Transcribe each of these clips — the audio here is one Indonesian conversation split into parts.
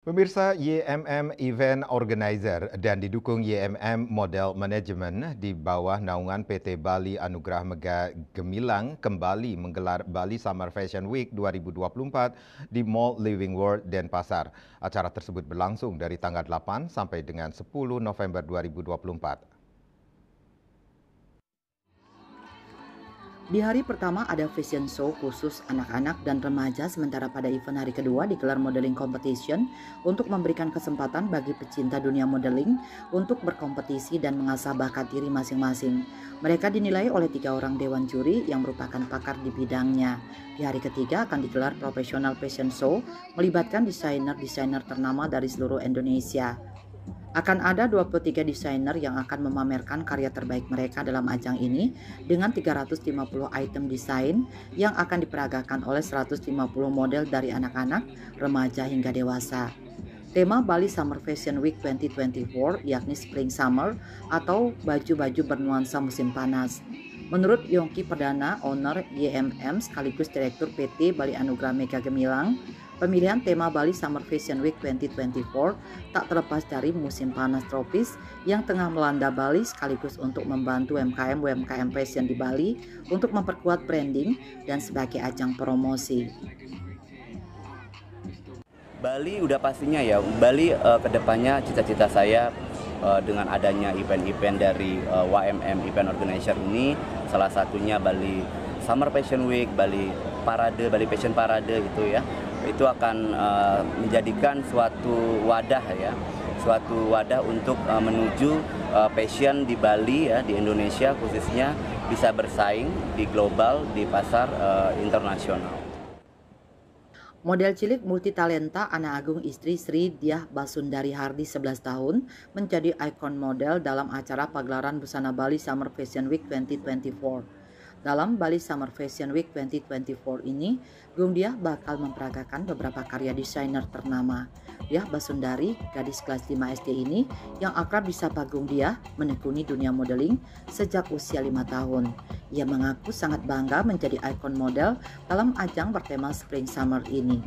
Pemirsa, YMM Event Organizer dan didukung YMM Model Management di bawah naungan PT Bali Anugerah Mega Gemilang kembali menggelar Bali Summer Fashion Week 2024 di Mall Living World Denpasar. Acara tersebut berlangsung dari tanggal 8 sampai dengan 10 November 2024. Di hari pertama ada fashion show khusus anak-anak dan remaja, sementara pada event hari kedua digelar modeling competition untuk memberikan kesempatan bagi pecinta dunia modeling untuk berkompetisi dan mengasah bakat diri masing-masing. Mereka dinilai oleh 3 orang dewan juri yang merupakan pakar di bidangnya. Di hari ketiga akan digelar professional fashion show melibatkan desainer-desainer ternama dari seluruh Indonesia. Akan ada 23 desainer yang akan memamerkan karya terbaik mereka dalam ajang ini dengan 350 item desain yang akan diperagakan oleh 150 model dari anak-anak, remaja hingga dewasa. Tema Bali Summer Fashion Week 2024 yakni Spring Summer atau baju-baju bernuansa musim panas. Menurut Yongki Perdana, owner YMM sekaligus Direktur PT Bali Anugerah Mega Gemilang, pemilihan tema Bali Summer Fashion Week 2024 tak terlepas dari musim panas tropis yang tengah melanda Bali sekaligus untuk membantu UMKM fashion di Bali untuk memperkuat branding dan sebagai ajang promosi. Bali udah pastinya ya, Bali kedepannya cita-cita saya dengan adanya event-event dari YMM Event Organizer ini, salah satunya Bali Summer Fashion Week, Bali Parade, Bali Fashion Parade itu akan menjadikan suatu wadah untuk menuju fashion di Bali ya, di Indonesia khususnya bisa bersaing di global, di pasar internasional. Model cilik multitalenta Ana Agung istri Sri Diah Basundari Hardi 11 tahun menjadi ikon model dalam acara pagelaran busana Bali Summer Fashion Week 2024. Dalam Bali Summer Fashion Week 2024 ini, Gung Diah bakal memperagakan beberapa karya desainer ternama. Diah Basundari, gadis kelas 5 SD ini yang akrab disapa Gung Diah, menekuni dunia modeling sejak usia 5 tahun. Ia mengaku sangat bangga menjadi ikon model dalam ajang bertema Spring Summer ini.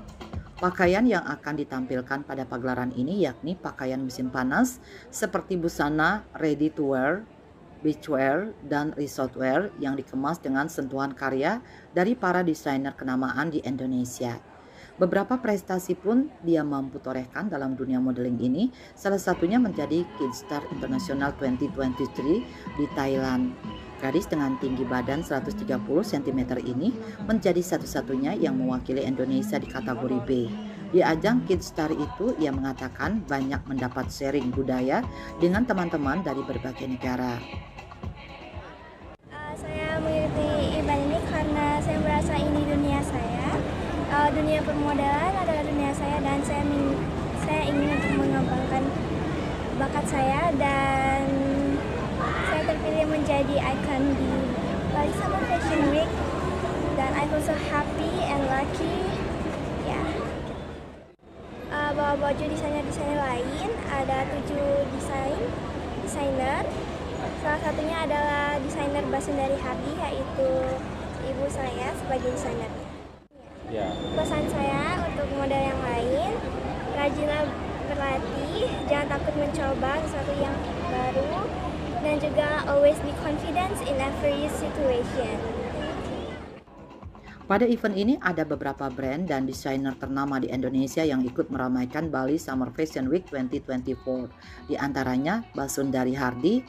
Pakaian yang akan ditampilkan pada pagelaran ini yakni pakaian musim panas seperti busana ready to wear, beachwear, dan resort wear yang dikemas dengan sentuhan karya dari para desainer kenamaan di Indonesia. Beberapa prestasi pun dia mampu torehkan dalam dunia modeling ini, salah satunya menjadi Kidstar International 2023 di Thailand. Gadis dengan tinggi badan 130 cm ini menjadi satu-satunya yang mewakili Indonesia di kategori B. Di ajang Kidstar itu, ia mengatakan banyak mendapat sharing budaya dengan teman-teman dari berbagai negara. Saya mengikuti event ini karena saya merasa ini dunia saya. Dunia permodelan adalah dunia saya dan saya ingin untuk mengembangkan bakat saya dan saya terpilih menjadi ikon di Bali Summer Fashion Week dan I feel so happy and lucky. Bawa baju desainer lain, ada 7 desainer. Salah satunya adalah desainer Basundari Hardi, yaitu ibu saya sebagai desainernya. Pesan saya untuk model yang lain, rajinlah berlatih, jangan takut mencoba sesuatu yang baru, dan juga always be confident in every situation. Pada event ini ada beberapa brand dan desainer ternama di Indonesia yang ikut meramaikan Bali Summer Fashion Week 2024. Di antaranya Basundari Hardi,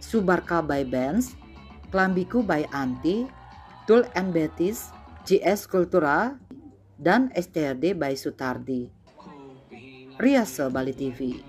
Subarka by Benz, Klambiku by Anti, Tul and Betis, GS Kultura, dan STRD by Sutardi. Riase Bali TV.